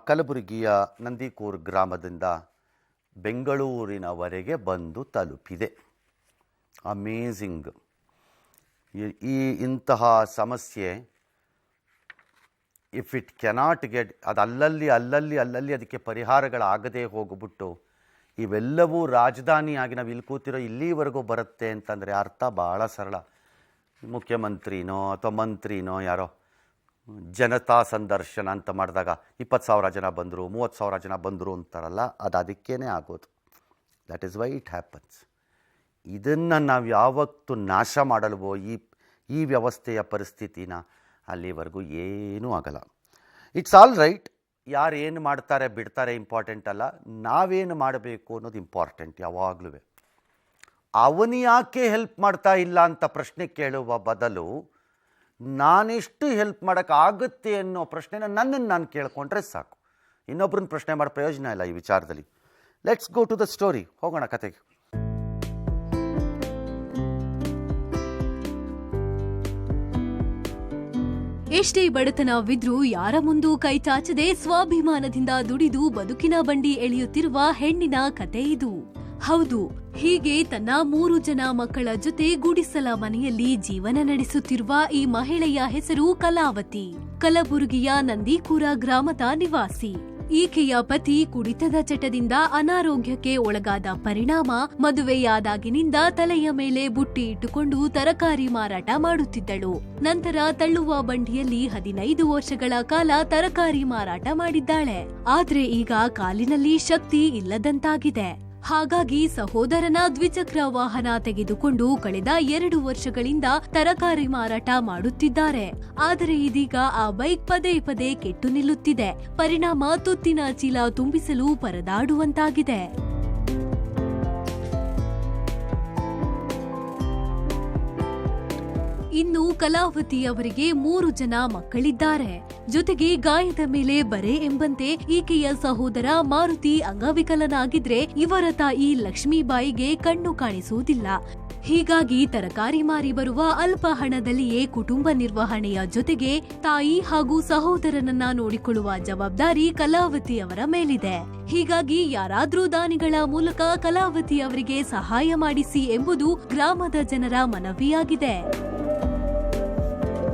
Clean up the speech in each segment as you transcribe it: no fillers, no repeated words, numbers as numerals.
ಕಲಬುರಗಿಯ ನಂದಿಕೂರು ಗ್ರಾಮದಿಂದ ಬೆಂಗಳೂರಿನವರೆಗೆ ಬಂದು ತಲುಪಿದೆ. ಅಮೇಝಿಂಗ್. ಇಂತಹ ಸಮಸ್ಯೆ ಇಫ್ ಇಟ್ ಕೆನಾಟ್ ಗೆಟ್ ಅದು ಅಲ್ಲಲ್ಲಿ ಅದಕ್ಕೆ ಪರಿಹಾರಗಳಾಗದೇ ಹೋಗ್ಬಿಟ್ಟು ಇವೆಲ್ಲವೂ ರಾಜಧಾನಿಯಾಗಿ ನಾವು ಇಲ್ಲಿ ಕೂತಿರೋ ಇಲ್ಲಿವರೆಗೂ ಬರುತ್ತೆ ಅಂತಂದರೆ ಅರ್ಥ ಭಾಳ ಸರಳ. ಮುಖ್ಯಮಂತ್ರಿನೋ ಅಥವಾ ಮಂತ್ರಿನೋ ಯಾರೋ ಜನತಾ ಸಂದರ್ಶನ ಅಂತ ಮಾಡಿದಾಗ 20,000 ಜನ ಬಂದರು, 30,000 ಜನ ಬಂದರು ಅಂತಾರಲ್ಲ, ಅದು ಅದಕ್ಕೇ ಆಗೋದು. That is why it happens. ಇದನ್ನು ನಾವು ಯಾವತ್ತೂ ನಾಶ ಮಾಡಲ್ವೋ ಈ ವ್ಯವಸ್ಥೆಯ ಪರಿಸ್ಥಿತಿನ, ಅಲ್ಲಿವರೆಗೂ ಏನೂ ಆಗಲ್ಲ. It's all right. ಯಾರು ಏನು ಮಾಡ್ತಾರೆ ಬಿಡ್ತಾರೆ ಇಂಪಾರ್ಟೆಂಟ್ ಅಲ್ಲ, ನಾವೇನು ಮಾಡಬೇಕು ಅನ್ನೋದು ಇಂಪಾರ್ಟೆಂಟ್ ಯಾವಾಗಲೂ. ಅವನು ಯಾಕೆ ಹೆಲ್ಪ್ ಮಾಡ್ತಾ ಇಲ್ಲ ಅಂತ ಪ್ರಶ್ನೆ ಕೇಳುವ ಬದಲು ನಾನೆಷ್ಟು ಹೆಲ್ಪ್ ಮಾಡೋಕ್ಕಾಗುತ್ತೆ ಅನ್ನೋ ಪ್ರಶ್ನೆನ ನನ್ನನ್ನು ನಾನು ಕೇಳಿಕೊಂಡ್ರೆ ಸಾಕು. ಇನ್ನೊಬ್ರನ್ನ ಪ್ರಶ್ನೆ ಮಾಡೋ ಪ್ರಯೋಜನ ಇಲ್ಲ ಈ ವಿಚಾರದಲ್ಲಿ. Let's go to the story. ಹೋಗೋಣ ಕತೆಗೆ. ಎಷ್ಟೇ ಬಡತನವಿದ್ರೂ ಯಾರ ಮುಂದೂ ಕೈ ಚಾಚದೆ ಸ್ವಾಭಿಮಾನದಿಂದ ದುಡಿದು ಬದುಕಿನ ಬಂಡಿ ಎಳೆಯುತ್ತಿರುವ ಹೆಣ್ಣಿನ ಕತೆ ಇದು. ಹೌದು, ಹೀಗೆ ತನ್ನ 3 ಜನ ಮಕ್ಕಳ ಜೊತೆ ಗುಡಿಸಲ ಮನೆಯಲ್ಲಿ ಜೀವನ ನಡೆಸುತ್ತಿರುವ ಈ ಮಹಿಳೆಯ ಹೆಸರು ಕಲಾವತಿ. ಕಲಬುರಗಿಯ ನಂದಿಕೂರ ಗ್ರಾಮದ ನಿವಾಸಿ. ಈಕೆಯ ಪತಿ ಕುಡಿತದ ಚಟದಿಂದ ಅನಾರೋಗ್ಯಕ್ಕೆ ಒಳಗಾದ ಪರಿಣಾಮ ಮದುವೆಯಾದಾಗಿನಿಂದ ತಲೆಯ ಮೇಲೆ ಬುಟ್ಟಿ ಇಟ್ಟುಕೊಂಡು ತರಕಾರಿ ಮಾರಾಟ ಮಾಡುತ್ತಿದ್ದಳು. ನಂತರ ತಳ್ಳುವ ಬಂಡಿಯಲ್ಲಿ 15 ವರ್ಷಗಳ ಕಾಲ ತರಕಾರಿ ಮಾರಾಟ ಮಾಡಿದ್ದಾಳೆ. ಆದ್ರೆ ಈಗ ಕಾಲಿನಲ್ಲಿ ಶಕ್ತಿ ಇಲ್ಲದಂತಾಗಿದೆ. ಹಾಗಾಗಿ ಸಹೋದರನ ದ್ವಿಚಕ್ರ ವಾಹನ ತೆಗೆದುಕೊಂಡು ಕಳೆದ 2 ವರ್ಷಗಳಿಂದ ತರಕಾರಿ ಮಾರಾಟ ಮಾಡುತ್ತಿದ್ದಾರೆ. ಆದರೆ ಇದೀಗ ಆ ಬೈಕ್ ಪದೇ ಪದೇ ಕೆಟ್ಟು ನಿಲ್ಲುತ್ತಿದೆ. ಪರಿಣಾಮ ತುತ್ತಿನ ಚೀಲ ತುಂಬಿಸಲು ಪರದಾಡುವಂತಾಗಿದೆ. ಇನ್ನು ಕಲಾವತಿ ಅವರಿಗೆ 3 ಜನ ಮಕ್ಕಳಿದ್ದಾರೆ. ಜೊತೆಗೆ ಗಾಯದ ಮೇಲೆ ಬರೆ ಎಂಬಂತೆ ಈಕೆಯ ಸಹೋದರ ಮಾರುತಿ ಅಂಗವಿಕಲನಾಗಿದ್ರೆ ಇವರ ತಾಯಿ ಲಕ್ಷ್ಮೀಬಾಯಿಗೆ ಕಣ್ಣು ಕಾಣಿಸುವುದಿಲ್ಲ. ಹೀಗಾಗಿ ತರಕಾರಿ ಮಾರಿ ಬರುವ ಅಲ್ಪ ಹಣದಲ್ಲಿಯೇ ಕುಟುಂಬ ನಿರ್ವಹಣೆಯ ಜೊತೆಗೆ ತಾಯಿ ಹಾಗೂ ಸಹೋದರನನ್ನ ನೋಡಿಕೊಳ್ಳುವ ಜವಾಬ್ದಾರಿ ಕಲಾವತಿ ಅವರ ಮೇಲಿದೆ. ಹೀಗಾಗಿ ಯಾರಾದ್ರೂ ದಾನಿಗಳ ಮೂಲಕ ಕಲಾವತಿ ಅವರಿಗೆ ಸಹಾಯ ಮಾಡಿಸಿ ಎಂಬುದು ಗ್ರಾಮದ ಜನರ ಮನವಿಯಾಗಿದೆ.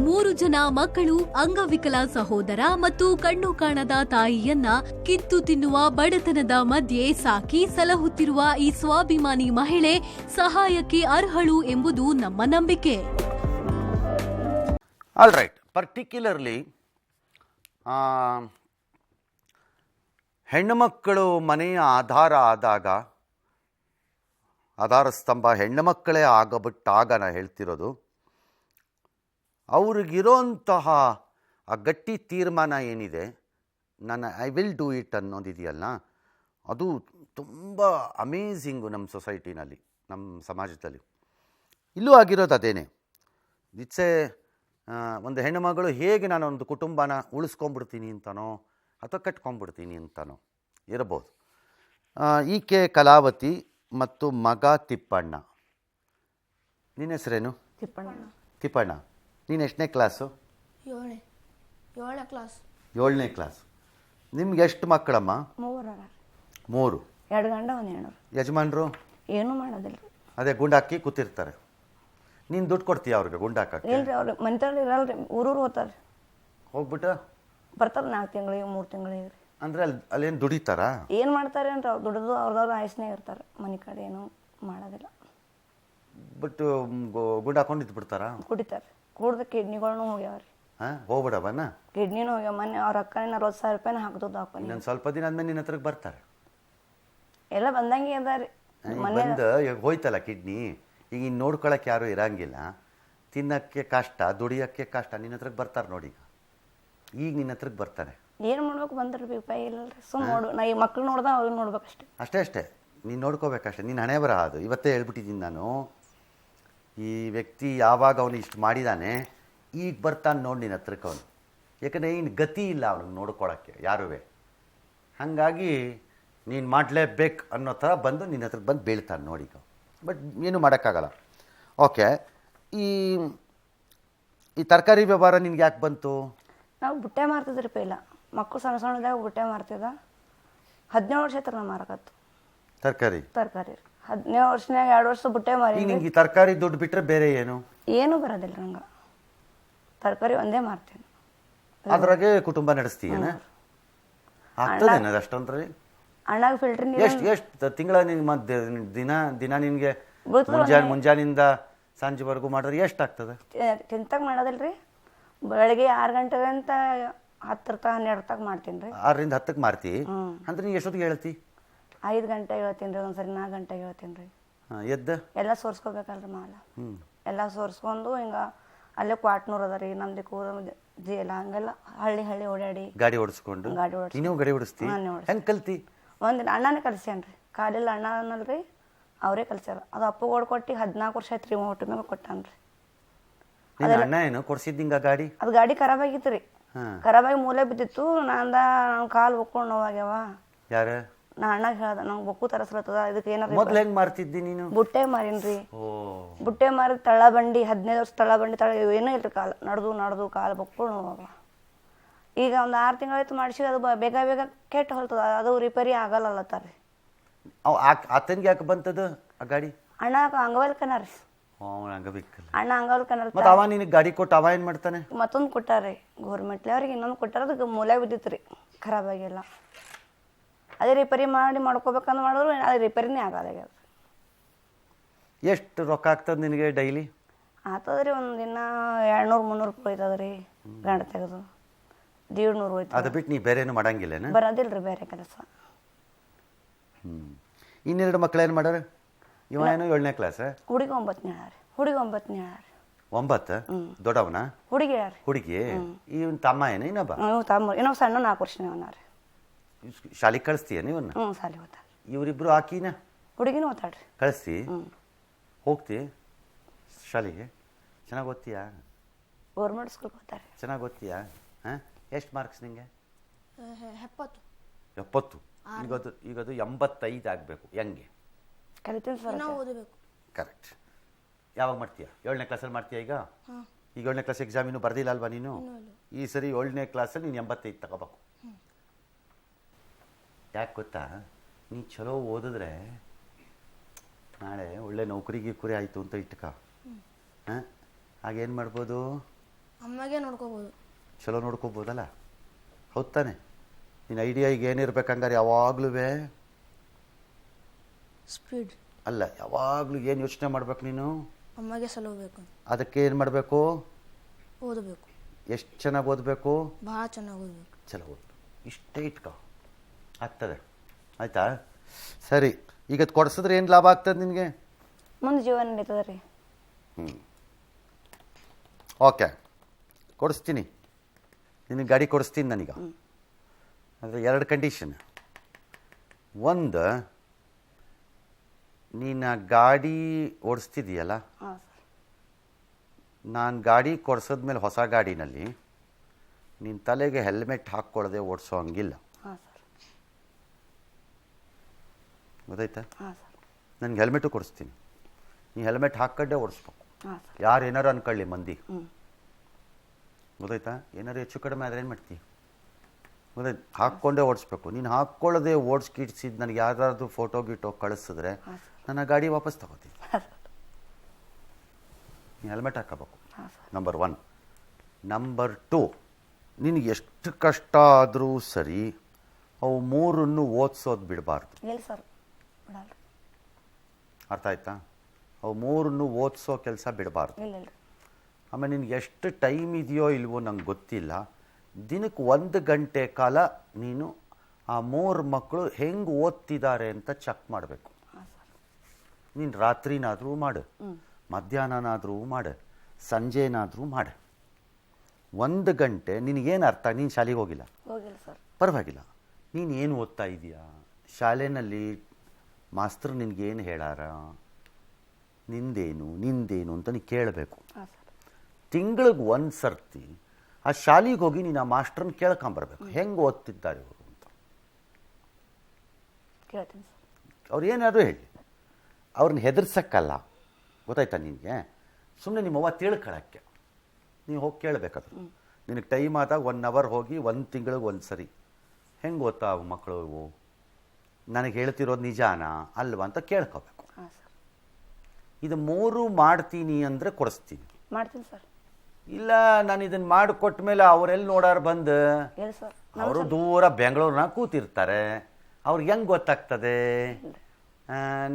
3 ಜನ ಮಕ್ಕಳು, ಅಂಗವಿಕಲ ಸಹೋದರ ಮತ್ತು ಕಣ್ಣು ಕಾಣದ ತಾಯಿಯನ್ನ ಕಿತ್ತು ತಿನ್ನುವ ಬಡತನದ ಮಧ್ಯೆ ಸಾಕಿ ಸಲಹುತ್ತಿರುವ ಈ ಸ್ವಾಭಿಮಾನಿ ಮಹಿಳೆ ಸಹಾಯಕ್ಕೆ ಅರ್ಹಳು ಎಂಬುದು ನಮ್ಮ ನಂಬಿಕೆ. All right. ಪರ್ಟಿಕ್ಯುಲರ್ಲಿ ಹೆಣ್ಣುಮಕ್ಕಳು ಮನೆಯ ಆಧಾರ ಆದಾಗ, ಆಧಾರ ಸ್ತಂಭ ಹೆಣ್ಣುಮಕ್ಕಳೇ ಆಗಬಿಟ್ಟಾಗ ನಾ ಹೇಳ್ತಿರೋದು, ಅವ್ರಿಗಿರೋಂತಹ ಆ ಗಟ್ಟಿ ತೀರ್ಮಾನ ಏನಿದೆ, ಐ ವಿಲ್ ಡೂ ಇಟ್ ಅನ್ನೋದಿದೆಯಲ್ಲ, ಅದು ತುಂಬ ಅಮೇಝಿಂಗು ನಮ್ಮ ಸೊಸೈಟಿನಲ್ಲಿ, ನಮ್ಮ ಸಮಾಜದಲ್ಲಿ. ಇಲ್ಲೂ ಆಗಿರೋದು ಅದೇನೆ. ಇಟ್ಸೆ ಒಂದು ಹೆಣ್ಣುಮಗಳು ಹೇಗೆ ನಾನು ಒಂದು ಕುಟುಂಬನ ಉಳಿಸ್ಕೊಂಡ್ಬಿಡ್ತೀನಿ ಅಂತನೋ ಅಥವಾ ಕಟ್ಕೊಂಡ್ಬಿಡ್ತೀನಿ ಅಂತನೋ ಇರ್ಬೋದು. ಈಕೆ ಕಲಾವತಿ ಮತ್ತು ಮಗ ತಿಪ್ಪಣ್ಣ. ನಿನ್ನ ಹೆಸರೇನು? ತಿಪ್ಪಣ್ಣ. ನೀನು ಎಷ್ಟನೇ ಕ್ಲಾಸು? 7ನೇ ಕ್ಲಾಸ್. 7ನೇ ಕ್ಲಾಸ್. ನಿಮ್ಗೆ ಎಷ್ಟು ಮಕ್ಕಳಮ್ಮ? 3. 3. 2 ಗಂಡ 1 ಹೆಣ್ಣು. ಯಜಮಾನ್ರು ಏನೂ ಮಾಡೋದಿಲ್ಲ. ಅದೇ ಗುಂಡಾಕಿ ಕೂತಿರ್ತಾರೆ. ನೀನು ದುಡ್ಡು ಕೊಡ್ತೀಯ ಅವ್ರಿಗೆ ಗುಂಡಾಕಕ್ಕೆ? ಇಲ್ರಿ, ಅವ್ರು ಮನೆತಲ್ಲಿ ಇರಲ್ರಿ, ಊರೂರು ಹೋಗ್ತಾರೆ. ಹೋಗ್ಬಿಟ್ಟು ಬರ್ತಾರೆ 4 ತಿಂಗಳಿಗೆ 3 ತಿಂಗಳಿಗೆ. ಅಂದರೆ ಅಲ್ಲೇನು ದುಡಿತಾರಾ? ಏನು ಮಾಡ್ತಾರೆ ಅಂದ್ರೆ ಅವ್ರು ದುಡಿದು ಅವ್ರದವ್ರು ಆಯಸ್ನೇ ಇರ್ತಾರೆ, ಮನೆ ಕಡೆ ಏನೂ ಮಾಡೋದಿಲ್ಲ. ಬಟ್ ಗುಂಡಾಕೊಂಡು ಇದ್ಬಿಡ್ತಾರಾ? ಕುಡಿತಾರೆ. ಕುಡ್ದು ಕಿಡ್ನಿಗಳನ್ನೂ ಹೋಗ್ಯಾವ್ರಿ. ಹೋಗ್ಬಿಡವನ್ನ? ಕಿಡ್ನಿನೂ ಹೋಗ್ಯಾವ. ಮೊನ್ನೆ ಅವ್ರ ಅಕ್ಕನ 40,000 ರೂಪಾಯಿನ ಹಾಕ್ದದ್ದು ಹಾಕೊಂಡು. ಇನ್ನೊಂದು ಸ್ವಲ್ಪ ದಿನ ಆದ್ಮೇಲೆ ನಿನ್ನ ಹತ್ರಕ್ಕೆ ಬರ್ತಾರೆ. ಎಲ್ಲ ಬಂದಂಗೆ ಅದಾರಿ. ಬಂದು ಹೋಯ್ತಲ್ಲ ಕಿಡ್ನಿ, ಈಗ ಇನ್ನು ನೋಡ್ಕೊಳಕ್ಕೆ ಯಾರು ಇರಂಗಿಲ್ಲ, ತಿನ್ನಕ್ಕೆ ಕಷ್ಟ, ದುಡಿಯೋಕ್ಕೆ ಕಷ್ಟ, ನಿನ್ನ ಹತ್ರಕ್ಕೆ ಬರ್ತಾರೆ ನೋಡಿ. ಈಗ ನಿನ್ನ ಹತ್ರಕ್ಕೆ ಬರ್ತಾರೆ. ಏನು ಮಾಡ್ಬೇಕು ಬಂದ್ರೆ ಉಪಾಯ ಇಲ್ಲರಿ. ಸುಮ್ಮನೆ ನೋಡು, ನಾ ಈ ಮಕ್ಳು ನೋಡ್ದ ಅವ್ರಿಗೆ ನೋಡ್ಬೇಕಷ್ಟೆ. ಅಷ್ಟೇ ನೀನು ನೋಡ್ಕೋಬೇಕಷ್ಟೆ. ನೀನು ಹಣೆ ಬರ ಅದು. ಇವತ್ತೇ ಹೇಳ್ಬಿಟ್ಟಿದ್ದೀನಿ ನಾನು, ಈ ವ್ಯಕ್ತಿ ಯಾವಾಗ ಅವನು ಇಷ್ಟು ಮಾಡಿದ್ದಾನೆ ಈಗ ಬರ್ತಾನೆ ನೋಡಿ ನಿನ್ನ ಹತ್ರಕ್ಕೆ ಅವನು. ಯಾಕಂದರೆ ಇನ್ನು ಗತಿ ಇಲ್ಲ ಅವನಿಗೆ ನೋಡ್ಕೊಳಕ್ಕೆ ಯಾರುವೆ. ಹಾಗಾಗಿ ನೀನು ಮಾಡಲೇಬೇಕು ಅನ್ನೋ ಥರ ಬಂದು ನಿನ್ನ ಹತ್ರಕ್ಕೆ ಬಂದು ಬೀಳ್ತಾನೆ ನೋಡಿ. ಬಟ್ ಏನೂ ಮಾಡೋಕ್ಕಾಗಲ್ಲ. ಓಕೆ. ಈ ತರಕಾರಿ ವ್ಯವಹಾರ ನಿನ್ಗೆ ಯಾಕೆ ಬಂತು? ನಾವು ಬುಟ್ಟೆ ಮಾರ್ತಿದ್ರಿ ಪೈಲ. ಮಕ್ಕಳು ಸಣ್ಣ ಸಣ್ಣದಾಗ ಬುಟ್ಟೆ ಮಾರ್ತಿದ್ದ 17 ವರ್ಷ ಆಯ್ತು ನಾ ಮಾರಕತ್ತು ತರಕಾರಿ ತರಕಾರಿ 17 ವರ್ಷನ್ಯಾಗ 2 ವರ್ಷ ಬುಟ್ಟೆ ಮಾರಿ ಈಗ ನಿಂಗೆ ಈ ತರಕಾರಿ ದುಡ್ಡು ಬಿಟ್ರೆ ಬೇರೆ ಏನು? ಏನೂ ಬರೋದಿಲ್ಲ ನಂಗೆ, ತರಕಾರಿ ಒಂದೇ ಮಾರ್ತೀನಿ. ಅದ್ರಾಗೆ ಕುಟುಂಬ ನಡೆಸ್ತೀಯನ? ಆಗ್ತದೇನ ಅಷ್ಟೊಂದ್ರಿ? ಅಣ್ಣಾಗ ಫಿಲ್ಟರ್ ನೀರು ಎಷ್ಟು ತಿಂಗಳ ದಿನ ದಿನ ನಿನ್ಗೆ ಮುಂಜಾನಿಂದ ಸಂಜೆವರೆಗೂ ಮಾಡಿದ್ರೆ ಎಷ್ಟು ಆಗ್ತದೆ? ಚಿಂತಾಗ ಮಾಡೋದಿಲ್ರಿ, ಬೆಳಗ್ಗೆ 6 ಗಂಟೆಗಂತ 10 12 ತನಕ ಮಾಡ್ತೀನಿ ರೀ. 6ರಿಂದ 10ಕ್ಕೆ ಮಾರ್ತಿ ಅಂದ್ರೆ ನೀ ಎಷ್ಟೊತ್ತಿಗೆ ಹೇಳ್ತಿ? 5 ಗಂಟೆಗೆ ಹೇಳ್ತೀನಿ ರೀ, ಒಂದ್ಸರಿ 4 ಗಂಟೆಗೆ ಹೇಳ್ತೀನಿ ರೀ. ಎದ್ದ ಎಲ್ಲ ಸೋರ್ಸ್ಕೋಬೇಕಲ್ರಿ ಮಾಲ, ಎಲ್ಲ ಸೋರ್ಸ್ಕೊಂಡು ಹಿಂಗೆ ಅಲ್ಲೇ ಕ್ವಾಟ್ನೂರ್ ಅದ ರೀ ನಮ್ದು ಜೇಲ, ಹಂಗೆಲ್ಲ ಹಳ್ಳಿ ಹಳ್ಳಿ ಓಡಾಡಿ ಗಾಡಿ ಓಡಿಸ್ಕೊಂಡು. ಗಾಡಿ ಓಡಿಸಿ ನೀನು ಗಾಡಿ ಓಡಿಸ್ತಿ? ಹೆಂಗೆ ಕಲ್ತಿ? ಒಂದಿನ ಅಣ್ಣನೇ ಕಲ್ಸ್ಯಾನ್ರಿ, ಕಾಲಿಲ್ಲ ಅಣ್ಣ ಅನ್ನಲ್ರಿ, ಅವರೇ ಕಲ್ಸ್ಯಾರ. ಅದು ಅಪ್ಪಗೆ ಓಡ್ಕೊಟ್ಟು 14 ವರ್ಷ ಆಯ್ತು ರೀ, ಒಟ್ಟು ಮ್ಯಾಗ ಕೊಟ್ಟಾನ್ರಿ. ಅಣ್ಣ ಏನು ಕೊಡ್ಸಿದ್ದಿಂಗ ಗಾಡಿ? ಅದು ಗಾಡಿ ಖರಾಬ್ ಆಗಿತ್ತು ರೀ, ಖರಾಬಾಗಿ ಮೂಲೆ ಬಿದ್ದಿತ್ತು. ನನ್ನ ಕಾಲು ಬೊಕ್ಕೊಂಡು ನೋವಾಗ್ಯಾವ. ಯಾರ? ನಾ ಅಣ್ಣಗೆ ಹೇಳ್ದ, ನಂಗೆ ಬೊಕ್ಕು ತರಸ್ಲತ್ತದ, ಇದಕ್ಕೆ ಏನಾರ ಮೊದ್ಲು ಹೆಂಗ್ ಮಾರ್ತಿದ್ದಿ ನೀನು? ಬುಟ್ಟೆ ಮಾರಿನ್ರಿ, ಬುಟ್ಟೆ ಮಾರಿ ತಳ ಬಂಡಿ 15 ವರ್ಷ ತಳ ಬಂಡಿ ತಳ ಏನೂ ಇಲ್ರಿ, ಕಾಲು ನಡೆದು ಕಾಲು ಬೊಕ್ಕೊಂಡು ನೋವಾಗ. ಈಗ ಒಂದು 6 ತಿಂಗಳಾಯ್ತು ಮಾಡಿಸಿ, ಅದು ಬೇಗ ಬೇಗ ಕೆಟ್ಟು ಹೊಲ್ತದ, ಅದು ರಿಪೇರಿ ಆಗಲ್ಲತ್ತಾರ. ಆತನ್ಗೆ ಯಾಕೆ ಬಂತದ ಆ ಗಾಡಿ? ಅಣ್ಣ ಅಂಗವಲ್ಕನ ರೀ, ಅಣ್ಣ ಅಂಗವಲ್ಕನ. ಮತ್ತೆ ಅವ ನಿನಗೆ ಗಾಡಿ ಕೊಟ್ಟು ಅವ ಏನ್ ಮಾಡ್ತಾನೆ? ಮತ್ತೊಂದು ಕೊಟ್ಟಾರ್ರಿ ಗೌರ್ಮೆಂಟ್ಲಿ, ಅವ್ರಿಗೆ ಇನ್ನೊಂದು ಕೊಟ್ಟಾರ, ಅದಕ್ಕೆ ಮೂಲೆ ಬಿದ್ದಿತ್ತು ರೀ, ಖರಾಬಾಗಿಲ್ಲ. ಅದೇ ರಿಪೇರಿ ಮಾಡ್ಕೋಬೇಕಂತ ಮಾಡಿದ್ರು ಅದು ರಿಪೇರಿನೇ ಆಗೋದಾಗ್ಯದ. ಎಷ್ಟು ರೊಕ್ಕ ಆಗ್ತದೆ ನಿನಗೆ ಡೈಲಿ? ಆಗ್ತದ್ರಿ, ಒಂದು ದಿನ 200-300 ರೂಪಾಯಿ ಹೋಯ್ತದ ರೀ, ಗಂಡ ತೆಗೆದು 150 ಹೋಯ್ತು. ಅದು ಬಿಟ್ಟು ನೀ ಬೇರೆ ಏನು ಮಾಡಂಗಿಲ್ಲೇನ? ಬರೋದಿಲ್ರಿ ಬೇರೆ ಕೆಲಸ. ಇನ್ನೆರಡು ಮಕ್ಳು ಏನು ಮಾಡ್ಯಾರ? ಇವ ಏನು 7ನೇ ಕ್ಲಾಸ್? ಹುಡುಗಿ 9ನೇ ಹೇಳ್ರಿ, ಹುಡುಗಿ 9ನೇ ಹೇಳ್ರಿ. 9? ದೊಡ್ಡವನ? ಹುಡುಗಿ ಹೇಳ್ರಿ. ಹುಡುಗಿ? ಇವನ್ ತಮ್ಮ ಏನು ಇನ್ನೊಬ್ಬ? ತಮ್ಮ ಇನ್ನೊಬ್ಬ ಸಣ್ಣ 4 ವರ್ಷನೇ ಅವನಾರಿ. ಶಾಲೆಗೆ ಕಳಿಸ್ತೀಯನ ಇವನ್ನ? ಶಾಲೆ ಓದ್ತಾರ. ಇವರಿಬ್ರು ಆಕಿನ? ಹುಡುಗಿನೂ ಓದ್ತಾಳ್ರಿ. ಕಳಿಸ್ತಿ? ಹೋಗ್ತಿ ಶಾಲೆಗೆ? ಚೆನ್ನಾಗಿ ಓದ್ತೀಯಾ? ಗೌರ್ಮೆಂಟ್ ಸ್ಕೂಲ್ಗೆ ಓದ್ತಾರೆ. ಚೆನ್ನಾಗಿ ಓದ್ತೀಯಾ? ಹಾಂ, ಎಷ್ಟು ಮಾರ್ಕ್ಸ್ ನಿಂಗೆ? 70. 70? ಈಗದು 85 ಆಗಬೇಕು. ಹೆಂಗೆ ಕಲಿತೀನಿ ಸರ್, ಓದಬೇಕು. ಕರೆಕ್ಟ್. ಯಾವಾಗ ಮಾಡ್ತೀಯಾ? 7ನೇ ಕ್ಲಾಸಲ್ಲಿ ಮಾಡ್ತೀಯಾ ಈಗ? ಈಗ 7ನೇ ಕ್ಲಾಸ್ ಎಕ್ಸಾಮ್ ಇನ್ನೂ ಬರ್ದಿಲ್ಲ ಅಲ್ವಾ ನೀನು? ಈ ಸರಿ 7ನೇ ಕ್ಲಾಸಲ್ಲಿ ನೀನು 85 ತಗೋಬೇಕು. ಯಾಕೆ ಗೊತ್ತಾ? ನೀ ಚಲೋ ಓದಿದ್ರೆ ನಾಳೆ ಒಳ್ಳೆ ನೌಕರಿ ಆಯಿತು ಅಂತ ಇಟ್ಕ, ಹಾಂ, ಆಗೇನು ಮಾಡ್ಬೋದು? ಅಮ್ಮಗೆ ನೋಡ್ಕೋಬೋದು, ಚಲೋ ನೋಡ್ಕೋಬೋದಲ್ಲ, ಹೌದು ತಾನೆ? ನಿನ್ನ ಐಡಿಯಾ ಈಗ ಏನಿರ್ಬೇಕು ಹಂಗಾರೆ? ಯಾವಾಗಲೂ ಸ್ಪೀಡ್ ಅಲ್ಲ, ಯಾವಾಗಲೂ ಏನು ಯೋಚನೆ ಮಾಡ್ಬೇಕು ನೀನು? ಅಮ್ಮಗೆ ಸಲಹಬೇಕು. ಅದಕ್ಕೆ ಏನು ಮಾಡಬೇಕು? ಓದಬೇಕು. ಎಷ್ಟು ಚೆನ್ನಾಗಿ ಓದಬೇಕು? ಭಾಳ ಚೆನ್ನಾಗಿ ಓದಬೇಕು. ಚಲೋ ಓದ್ಬೇಕು, ಇಷ್ಟೇ ಇಟ್ಕೊ, ಆಗ್ತದೆ. ಆಯಿತಾ? ಸರಿ, ಈಗ ಅದು ಕೊಡಿಸಿದ್ರೆ ಏನು ಲಾಭ ಆಗ್ತದೆ ನಿನಗೆ? ಮುಂದೆ ಜೀವನ ನಡೀತದೆ ರೀ. ಓಕೆ, ಕೊಡಿಸ್ತೀನಿ, ನಿನಗೆ ಗಾಡಿ ಕೊಡಿಸ್ತೀನಿ ನನಗೆ. ಅಂದರೆ 2 ಕಂಡೀಷನ್. ಒಂದು, ನೀನು ಗಾಡಿ ಓಡಿಸ್ತಿದೀಯಲ್ಲ, ನಾನು ಗಾಡಿ ಕೊಡಿಸಿದ್ಮೇಲೆ ಹೊಸ ಗಾಡಿನಲ್ಲಿ ನಿನ್ನ ತಲೆಗೆ ಹೆಲ್ಮೆಟ್ ಹಾಕ್ಕೊಳ್ಳದೆ ಓಡಿಸೋ ಹಂಗಿಲ್ಲ. ಗೊತ್ತಾಯ್ತಾ? ನನಗೆ ಹೆಲ್ಮೆಟು ಕೊಡಿಸ್ತೀನಿ, ನೀ ಹೆಲ್ಮೆಟ್ ಹಾಕ್ಕೊಂಡೇ ಓಡಿಸ್ಬೇಕು. ಯಾರು ಏನಾರು ಅನ್ಕೊಳ್ಳಿ ಮಂದಿ, ಗೊತ್ತಾಯ್ತಾ? ಏನಾರು ಹೆಚ್ಚು ಕಡಿಮೆ ಆದರೆ ಏನು ಮಾಡ್ತೀವಿ? ಗೊತ್ತಾಯ್ತು? ಹಾಕ್ಕೊಂಡೇ ಓಡಿಸ್ಬೇಕು. ನೀನು ಹಾಕ್ಕೊಳ್ಳದೆ ಓಡಿಸ್ಕಿಡ್ಸಿದ್ದು ನನಗೆ ಯಾರಾದ್ರೂ ಫೋಟೋ ಗೀಟೋ ಕಳಿಸಿದ್ರೆ ನನ್ನ ಗಾಡಿ ವಾಪಸ್ ತಗೋತೀನಿ. ನೀನು ಹೆಲ್ಮೆಟ್ ಹಾಕೋಬೇಕು, ನಂಬರ್ 1. ನಂಬರ್ 2, ನಿನಗೆ ಎಷ್ಟು ಕಷ್ಟ ಆದರೂ ಸರಿ ಅವು 3 ಓದಿಸೋದು ಬಿಡಬಾರ್ದು. ಇಲ್ಲ ಸರ್, ಬಿಡಲ್ಲ. ಅರ್ಥ ಆಯ್ತಾ? ಅವು 3 ಓದಿಸೋ ಕೆಲಸ ಬಿಡಬಾರ್ದು. ಆಮೇಲೆ ನಿನ್ಗೆ ಎಷ್ಟು ಟೈಮ್ ಇದೆಯೋ ಇಲ್ವೋ ನಂಗೆ ಗೊತ್ತಿಲ್ಲ, ದಿನಕ್ಕೆ 1 ಗಂಟೆ ಕಾಲ ನೀನು ಆ 3 ಮಕ್ಕಳು ಹೆಂಗೆ ಓದ್ತಿದ್ದಾರೆ ಅಂತ ಚೆಕ್ ಮಾಡಬೇಕು. ನೀನು ರಾತ್ರಿನಾದರೂ ಮಾಡು, ಮಧ್ಯಾಹ್ನನಾದರೂ ಮಾಡು, ಸಂಜೆನಾದರೂ ಮಾಡು. 1 ಗಂಟೆ ನಿನಗೇನು ಅರ್ಥ? ನೀನು ಶಾಲೆಗೆ ಹೋಗಿಲ್ಲ, ಪರವಾಗಿಲ್ಲ, ನೀನು ಏನು ಓದ್ತಾ ಇದೀಯಾ? ಶಾಲೆಯಲ್ಲಿ ಮಾಸ್ತರು ನಿನಗೇನು ಹೇಳಾರ, ನಿಂದೇನು ಅಂತ ನೀನು ಕೇಳಬೇಕು. ತಿಂಗಳಿಗೆ 1 ಸರ್ತಿ ಆ ಶಾಲೆಗೆ ಹೋಗಿ ನೀನು ಆ ಮಾಸ್ಟ್ರನ್ನ ಕೇಳ್ಕೊಂಬರ್ಬೇಕು, ಹೆಂಗೆ ಓದ್ತಿದ್ದಾರೆ ಇವರು ಅಂತ. ಅವ್ರು ಏನಾದರೂ ಹೇಳಿ, ಅವ್ರನ್ನ ಹೆದರ್ಸಕ್ಕಲ್ಲ, ಗೊತ್ತಾಯ್ತಾ ನಿನಗೆ? ಸುಮ್ಮನೆ ನಿಮ್ಮವ್ವ ತಿಳ್ಕೊಳ್ಳೋಕ್ಕೆ ನೀವು ಹೋಗಿ ಕೇಳಬೇಕಾದ್ರು. ನಿನಗೆ ಟೈಮ್ ಆದಾಗ 1 ಅವರ್ ಹೋಗಿ 1 ತಿಂಗಳಿಗೆ 1 ಸರಿ. ಹೆಂಗೆ ಗೊತ್ತಾ ಮಕ್ಕಳು ಇವು, ನನಗೆ ಹೇಳ್ತಿರೋದು ನಿಜಾನಾ ಅಲ್ವಾ ಅಂತ ಕೇಳ್ಕೋಬೇಕು. ಹಾಂ ಸರ್. ಇದು 3 ಮಾಡ್ತೀನಿ ಅಂದರೆ ಕೊಡಿಸ್ತೀನಿ. ಮಾಡ್ತೀನಿ ಸರ್. ಇಲ್ಲ ನಾನು ಇದನ್ನು ಮಾಡಿಕೊಟ್ಟ ಮೇಲೆ ಅವರೆಲ್ಲಿ ನೋಡಾರು ಬಂದು ಹೇಳಿ ಸರ್. ಅವರು ದೂರ ಬೆಂಗಳೂರಿನಾಗ ಕೂತಿರ್ತಾರೆ, ಅವ್ರಿಗೆ ಹೆಂಗೆ ಗೊತ್ತಾಗ್ತದೆ?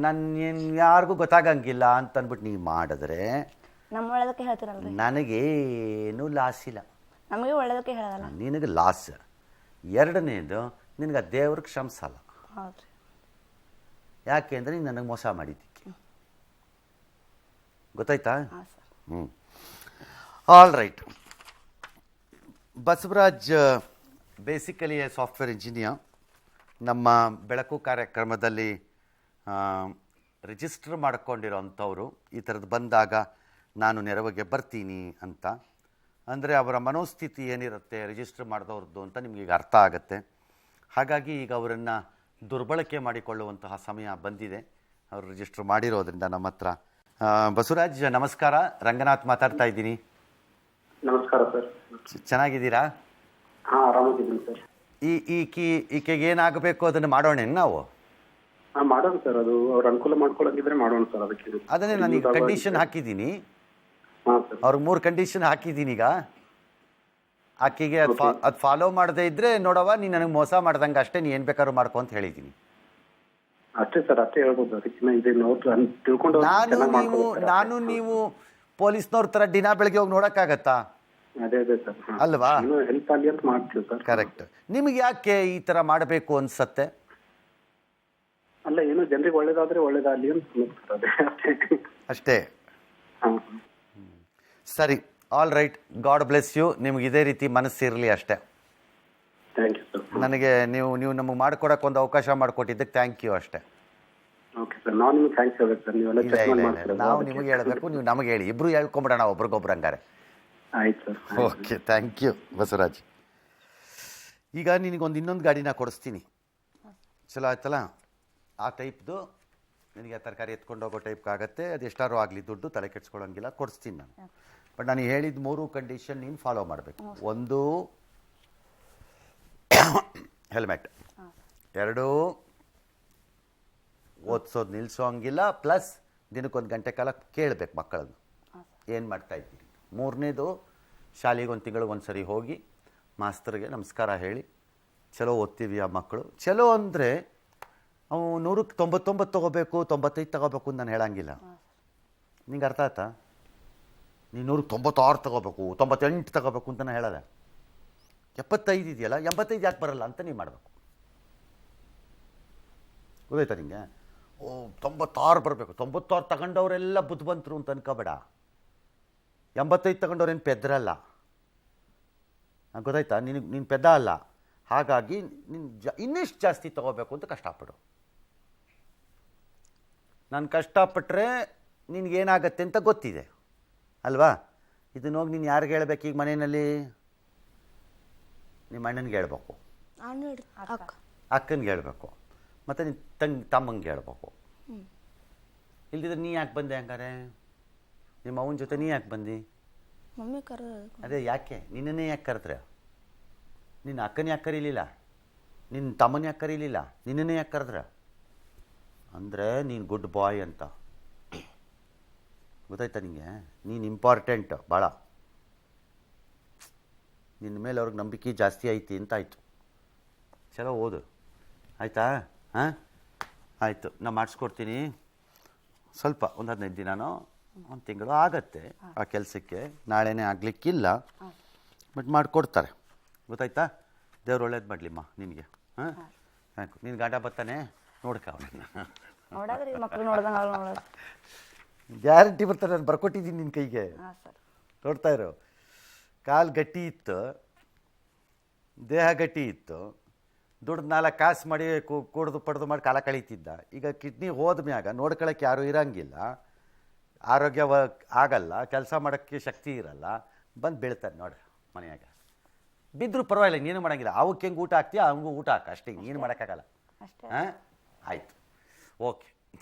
ನನ್ನ ಯಾರಿಗೂ ಗೊತ್ತಾಗಂಗಿಲ್ಲ ಅಂತ ಅಂದ್ಬಿಟ್ಟು ನೀವು ಮಾಡಿದ್ರೆ ನಮ್ಮ ಒಳ್ಳೇದಕ್ಕೆ ಹೇಳ್ತೀರಲ್ರಿ. ನನಗೇನು ಲಾಸ್ ಇಲ್ಲ. ನಮಗೆ ಒಳ್ಳೇದಕ್ಕೆ ಹೇಳೋದಲ್ಲ. ನಿನಗೆ ಲಾಸ್. ಎರಡನೇದು, ನಿನಗೆ ಆ ದೇವ್ರಿಗೆ ಕ್ಷಮಿಸಲ್ಲ. ಹೌದು ರೀ. ಯಾಕೆ ಅಂದರೆ ನೀನು ನನಗೆ ಮೋಸ ಮಾಡಿದ್ದಕ್ಕೆ. ಗೊತ್ತಾಯ್ತಾ? ಹಾಂ sir. All right. Basavaraj basically A software engineer. ನಮ್ಮ ಬೆಳಕು ಕಾರ್ಯಕ್ರಮದಲ್ಲಿ ರಿಜಿಸ್ಟರ್ ಮಾಡ್ಕೊಂಡಿರೋಂಥವ್ರು ಈ ಥರದ್ದು ಬಂದಾಗ ನಾನು ನೆರವಿಗೆ ಬರ್ತೀನಿ ಅಂತ ಅಂದರೆ ಅವರ ಮನೋಸ್ಥಿತಿ ಏನಿರುತ್ತೆ ರಿಜಿಸ್ಟರ್ ಮಾಡಿದವ್ರದ್ದು ಅಂತ ನಿಮಗೆ ಈಗ ಅರ್ಥ ಆಗುತ್ತೆ. ಹಾಗಾಗಿ ಈಗ ಅವರನ್ನು ದುರ್ಬಳಕೆ ಮಾಡಿಕೊಳ್ಳುವಂತಹ ಸಮಯ ಬಂದಿದೆ. ಅವರು ರಿಜಿಸ್ಟರ್ ಮಾಡಿರೋದ್ರಿಂದ ನಮ್ಮ ಹತ್ರ. ಬಸವರಾಜ್ ನಮಸ್ಕಾರ, ರಂಗನಾಥ್ ಮಾತಾಡ್ತಾ ಇದ್ದೀನಿ. ನಮಸ್ಕಾರ ಸರ್. ಚೆನ್ನಾಗಿದ್ದೀರಾ? ಹಾಂ, ಆರಾಮಾಗಿದ್ದೀನಿ ಸರ್. ಈಕೆಗೆ ಏನಾಗಬೇಕು ಅದನ್ನು ಮಾಡೋಣ ನಾವು. ಹಾಂ, ಮಾಡೋಣ ಸರ್. ಅದು ಅವ್ರ ಅನುಕೂಲ ಮಾಡ್ಕೊಳಂಗಿದ್ರೆ ಮಾಡೋಣ ಸರ್. ಅದಕ್ಕೆ ಅದನ್ನೇ ನಾನು ಈಗ ಕಂಡೀಷನ್ ಹಾಕಿದ್ದೀನಿ. ಹಾಂ ಸರ್. ಅವ್ರಿಗೆ 3 ಕಂಡೀಷನ್ ಹಾಕಿದ್ದೀನಿ. ಈಗ ಆಕೆಗೆ ಅದು ಫಾಲೋ ಮಾಡದೇ ಇದ್ದರೆ ನೋಡವ ನೀನು ನನಗೆ ಮೋಸ ಮಾಡ್ದಂಗೆ ಅಷ್ಟೇ, ನೀನು ಏನು ಬೇಕಾದ್ರೂ ಮಾಡ್ಕೊ ಅಂತ ಹೇಳಿದ್ದೀನಿ. ಅಷ್ಟೇ ಸರ್, ಅಷ್ಟೇ ಹೇಳ್ಬೋದು. ಅದಕ್ಕಿಂತ ಇದೆ ತಿಳ್ಕೊಂಡು ನಾನು ನೀವು ಪೊಲೀಸ್ನವ್ರ ಥರ ದಿನ ಬೆಳಗ್ಗೆ ಹೋಗಿ ನೋಡೋಕ್ಕಾಗತ್ತಾ? ಅದೇ ಸರ್. ಅಲ್ವಾ? ಹೆಲ್ಪ್ ಆಗಲಿ ಅಂತ ಮಾಡ್ತೀವಿ ಸರ್. ಕರೆಕ್ಟ್. ನಿಮಗೆ ಯಾಕೆ ಈ ಥರ ಮಾಡಬೇಕು ಅನ್ಸತ್ತೆ? ಅಲ್ಲ, ಏನು ಜನರಿಗೆ ಒಳ್ಳೇದಾದ್ರೆ ಒಳ್ಳೇದಾಗಲಿ ಅಂತ ಅದೇ ಅಷ್ಟೇ. ಹಾಂ, ಸರಿ, all right. God bless you. ನಿಮ್ಗೆ ಇದೇ ರೀತಿ ಮನಸ್ಸಿರಲಿ ಅಷ್ಟೇ. Thank you sir. ನನಗೆ ನೀವು ನಮಗೆ ಮಾಡ್ಕೊಡಕ್ಕೆ ಒಂದು ಅವಕಾಶ ಮಾಡಿಕೊಟ್ಟಿದ್ದಕ್ಕೆ ಥ್ಯಾಂಕ್ ಯು ಅಷ್ಟೇ. Okay sir. ನಾವು ನಿಮ್ಗೆ ಥ್ಯಾಂಕ್ಸ್ ಹೇಳ್ಬೇಕು ಸರ್. ನೀವೆಲ್ಲ ಇಲ್ಲ ಚೆಕ್ ಇಲ್ಲ ಮಾಡಿ ಇಲ್ಲ, ನಾವು ನಿಮಗೆ ಹೇಳಬೇಕು, ನೀವು ನಮಗೆ ಹೇಳಿ. ಇಬ್ಬರು ಹೇಳ್ಕೊಂಬಿಡೋಣ ಒಬ್ರಿಗೊಬ್ರು ಹಂಗಾರೆ. ಆಯ್ತು sir. Okay, thank you Basavaraj. ಈಗ ನಿನಗೊಂದು ಇನ್ನೊಂದು ಗಾಡಿನ ಕೊಡಿಸ್ತೀನಿ. ಚಲೋ ಆಯ್ತಲ್ಲ? ಆ ಟೈಪ್ದು ನಿನಗೆ ತರಕಾರಿ ಎತ್ಕೊಂಡು ಹೋಗೋ ಟೈಪ್ಗಾಗತ್ತೆ. ಅದು ಎಷ್ಟಾರು ಆಗಲಿ, ದುಡ್ಡು ತಲೆ ಕೆಡ್ಸ್ಕೊಳ್ಳೋಂಗಿಲ್ಲ, ಕೊಡಿಸ್ತೀನಿ ನಾನು. ಬಟ್ ನಾನು ಹೇಳಿದ 3 ಕಂಡೀಷನ್ ನೀನು ಫಾಲೋ ಮಾಡಬೇಕು. 1 ಹೆಲ್ಮೆಟ್, 2 ಓದಿಸೋದು ನಿಲ್ಲಿಸೋಂಗಿಲ್ಲ, ಪ್ಲಸ್ ದಿನಕ್ಕೊಂದು ಗಂಟೆ ಕಾಲ ಕೇಳಬೇಕು ಮಕ್ಕಳನ್ನು ಏನು ಮಾಡ್ತಾ ಇದ್ದೀರಿ. 3ನೇದು ಶಾಲೆಗೆ 1 ತಿಂಗಳಿಗೆ 1 ಸರಿ ಹೋಗಿ ಮಾಸ್ತರ್ಗೆ ನಮಸ್ಕಾರ ಹೇಳಿ, ಚಲೋ ಓದ್ತೀವಿ ಆ ಮಕ್ಕಳು. ಚಲೋ ಅಂದರೆ ಅವು 100ಕ್ಕೆ 99 ತೊಗೋಬೇಕು, 95 ತೊಗೋಬೇಕು ಅಂತ ನಾನು ಹೇಳಂಗಿಲ್ಲ. ನಿಂಗೆ ಅರ್ಥ ಆಯ್ತಾ? ನೀನು 100ಕ್ಕೆ 96 ತೊಗೋಬೇಕು, 98 ತೊಗೋಬೇಕು ಅಂತ ನಾನು ಹೇಳೋದೆ. 75 ಇದೆಯಲ್ಲ, 85 ಯಾಕೆ ಬರಲ್ಲ ಅಂತ ನೀವು ಮಾಡಬೇಕು. ಗೊತ್ತಾಯ್ತಾ ನಿಂಗೆ? 96 ಬರಬೇಕು. 96 ತಗೊಂಡವರೆಲ್ಲ ಬುದ್ಧಿವಂತರು ಅಂತ ಅನ್ಕೋಬೇಡ. 85 ತಗೊಂಡವ್ರೇನು ಪೆದ್ರಲ್ಲ. ಗೊತ್ತಾಯ್ತಾ? ನೀನು ಪೆದ್ದ ಅಲ್ಲ. ಹಾಗಾಗಿ ನೀನು ಇನ್ನೆಷ್ಟು ಜಾಸ್ತಿ ತೊಗೋಬೇಕು ಅಂತ ಕಷ್ಟಪಡು. ನಾನು ಕಷ್ಟಪಟ್ಟರೆ ನಿನಗೇನಾಗತ್ತೆ ಅಂತ ಗೊತ್ತಿದೆ ಅಲ್ವಾ? ಇದನ್ನ ಹೋಗಿ ನೀನು ಯಾರಿಗೆ ಹೇಳ್ಬೇಕು ಈಗ ಮನೆಯಲ್ಲಿ? ನಿಮ್ಮ ಅಣ್ಣನಿಗೆ ಹೇಳ್ಬೇಕು, ಅಕ್ಕನಿಗೆ ಹೇಳ್ಬೇಕು, ಮತ್ತು ನಿನ್ನ ತಮ್ಮಂಗೆ ಹೇಳ್ಬೇಕು. ಇಲ್ದಿದ್ರೆ ನೀ ಯಾಕೆ ಬಂದೆ ಹಂಗಾರೆ? ನಿಮ್ಮ ಅವನ ಜೊತೆ ನೀ ಯಾಕೆ ಬಂದು? ಮಮ್ಮಿ ಕರ. ಅದೇ ಯಾಕೆ? ನಿನ್ನನ್ನೇ ಯಾಕೆ ಕರೆದ್ರೆ? ನಿನ್ನ ಅಕ್ಕನ ಯಾಕೆ ಕರೀಲಿಲ್ಲ? ನಿನ್ನ ತಮ್ಮನ ಯಾಕೆ ಕರೀಲಿಲ್ಲ? ನಿನ್ನನ್ನೇ ಯಾಕೆ ಕರೆದ್ರೆ? ಅಂದರೆ ನೀನು ಗುಡ್ ಬಾಯ್ ಅಂತ. ಗೊತ್ತಾಯ್ತಾ ನಿಂಗೆ? ನೀನು ಇಂಪಾರ್ಟೆಂಟ್ ಭಾಳ. ನಿನ್ನ ಮೇಲೆ ಅವ್ರಿಗೆ ನಂಬಿಕೆ ಜಾಸ್ತಿ ಐತಿ ಅಂತ ಆಯಿತು. ಚಲೋ ಓದು, ಆಯಿತಾ? ಹಾಂ, ಆಯಿತು. ನಾನು ಮಾಡಿಸ್ಕೊಡ್ತೀನಿ. ಸ್ವಲ್ಪ ಒಂದು 15 ದಿನನೋ 1 ತಿಂಗಳು ಆಗತ್ತೆ ಆ ಕೆಲಸಕ್ಕೆ. ನಾಳೆನೇ ಆಗಲಿಕ್ಕಿಲ್ಲ, ಬಟ್ ಮಾಡಿಕೊಡ್ತಾರೆ. ಗೊತ್ತಾಯ್ತಾ? ದೇವ್ರು ಒಳ್ಳೇದು ಮಾಡಲಿಮ್ಮ ನಿನಗೆ. ಹಾಂ, ಆಯ್ತು. ನೀನು ಗಂಡ ಬರ್ತಾನೆ, ನೋಡ್ಕ ಅವ್ರನ್ನ. ನೋಡೋದ್ರಿ ಮಕ್ಳು ನೋಡ್ದಂಗೆ ಅವ್ರು ನೋಡೋದು. ಗ್ಯಾರಂಟಿ ಬರ್ತಾರೆ. ನಾನು ಬರ್ಕೊಟ್ಟಿದ್ದೀನಿ ನಿನ್ನ ಕೈಗೆ. ಹಾಂ ಸರ್. ನೋಡ್ತಾ ಇರೋ. ಕಾಲು ಗಟ್ಟಿ ಇತ್ತು, ದೇಹ ಗಟ್ಟಿ ಇತ್ತು, ದುಡ್ಡು 4 ಕಾಸು ಮಾಡಿ ಕುಡ್ದು ಪಡ್ದು ಮಾಡಿ ಕಾಲ ಕಳೀತಿದ್ದ. ಈಗ ಕಿಡ್ನಿ ಹೋದ ಮ್ಯಾಗ ನೋಡ್ಕೊಳಕ್ಕೆ ಯಾರೂ ಇರೋಂಗಿಲ್ಲ, ಆರೋಗ್ಯ ಆಗಲ್ಲ, ಕೆಲಸ ಮಾಡೋಕ್ಕೆ ಶಕ್ತಿ ಇರಲ್ಲ, ಬಂದು ಬೀಳ್ತಾರೆ ನೋಡ್ರಿ ಮನೆಯಾಗ. ಬಿದ್ದರೂ ಪರವಾಗಿಲ್ಲ, ನೀನು ಮಾಡೋಂಗಿಲ್ಲ. ಅವಕ್ಕೆ ಹೆಂಗೆ ಊಟ ಹಾಕ್ತೀಯ, ಅವನಿಗೂ ಊಟ ಹಾಕ ಅಷ್ಟೇ, ನೀನು ಮಾಡೋಕ್ಕಾಗಲ್ಲ. ಅಷ್ಟೇ. ಹಾಂ, ಆಯಿತು, ಓಕೆ.